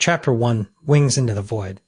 Chapter 1, Wings into the Void.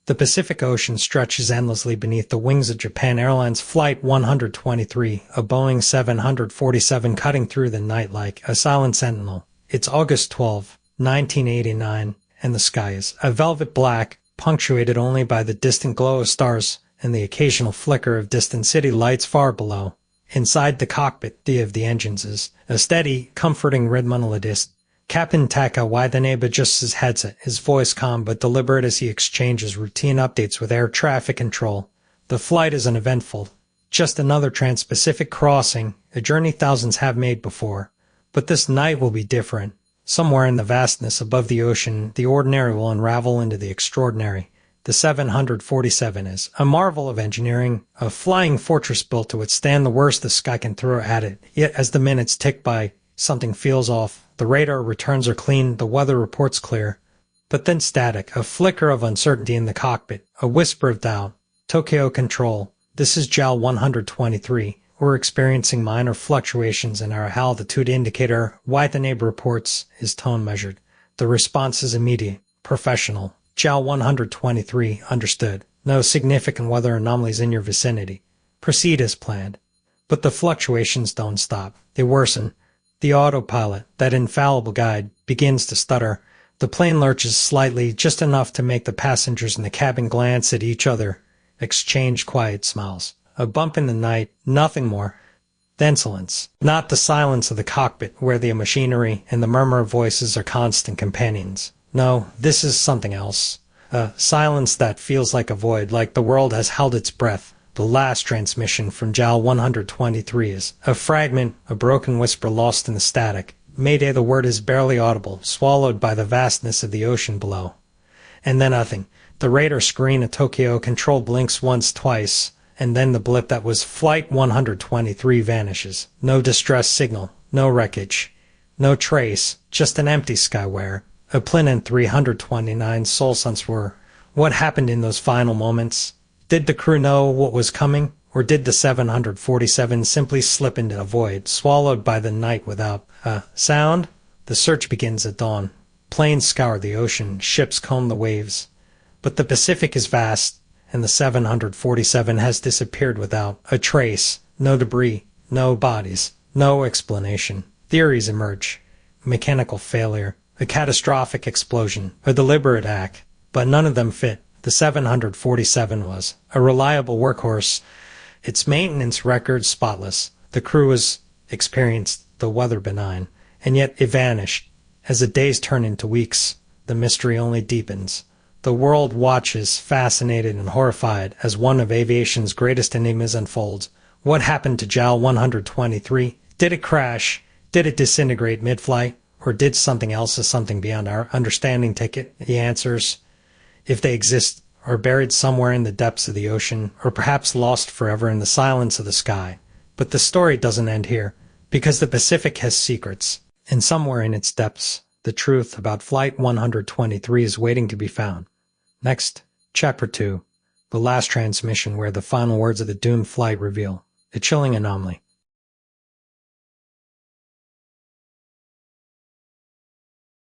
The Pacific Ocean stretches endlessly beneath the wings of Japan Airlines Flight 123, a Boeing 747 cutting through the night like a silent sentinel. It's August 12, 1989, and the sky is a velvet black, punctuated only by the distant glow of stars and the occasional flicker of distant city lights far below. Inside the cockpit, of the engines is a steady, comforting rhythmologist. Captain Taka Waitanebe adjusts his headset, his voice calm but deliberate as he exchanges routine updates with air traffic control. The flight is uneventful. Just another trans-Pacific crossing, a journey thousands have made before. But this night will be different. Somewhere in the vastness above the ocean, the ordinary will unravel into the extraordinary. The 747 is a marvel of engineering, a flying fortress built to withstand the worst the sky can throw at it. Yet as the minutes tick by, something feels off. The radar returns are clean, the weather reports clear. But then static, a flicker of uncertainty in the cockpit, a whisper of doubt. Tokyo Control, this is JAL 123. We're experiencing minor fluctuations in our altitude indicator. Waitanebe reports, his tone measured. The response is immediate, professional. JAL 123, understood. No significant weather anomalies in your vicinity. Proceed as planned. But the fluctuations don't stop. They worsen. The autopilot, that infallible guide, begins to stutter. The plane lurches slightly, just enough to make the passengers in the cabin glance at each other, exchange quiet smiles. A bump in the night, nothing more. Then silence. Not the silence of the cockpit, where the machinery and the murmur of voices are constant companions. No, this is something else. A silence that feels like a void, like the world has held its breath. The last transmission from JAL 123 is a fragment, a broken whisper lost in the static. Mayday, the word is barely audible, swallowed by the vastness of the ocean below. And then nothing. The radar screen at Tokyo Control blinks once, twice, and then the blip that was Flight 123 vanishes. No distress signal, no wreckage, no trace, just an empty skywire. A Plinen 329 Seoul Sunswar. What happened in those final moments? Did the crew know what was coming, or did the 747 simply slip into the void, swallowed by the night without a sound? The search begins at dawn. Planes scour the ocean, ships comb the waves. But the Pacific is vast, and the 747 has disappeared without a trace, no debris, no bodies, no explanation. Theories emerge. Mechanical failure, a catastrophic explosion, a deliberate act, but none of them fit. The 747 was a reliable workhorse, its maintenance record spotless. The crew was experienced, the weather benign, and yet it vanished. As the days turn into weeks, the mystery only deepens. The world watches, fascinated and horrified, as one of aviation's greatest enigmas unfolds. What happened to JAL 123? Did it crash? Did it disintegrate mid-flight? Or did something else, something beyond our understanding, take it? The answers, if they exist, are buried somewhere in the depths of the ocean, or perhaps lost forever in the silence of the sky. But the story doesn't end here, because the Pacific has secrets, and somewhere in its depths, the truth about Flight 123 is waiting to be found. Next, Chapter 2, the last transmission where the final words of the doomed flight reveal a chilling anomaly.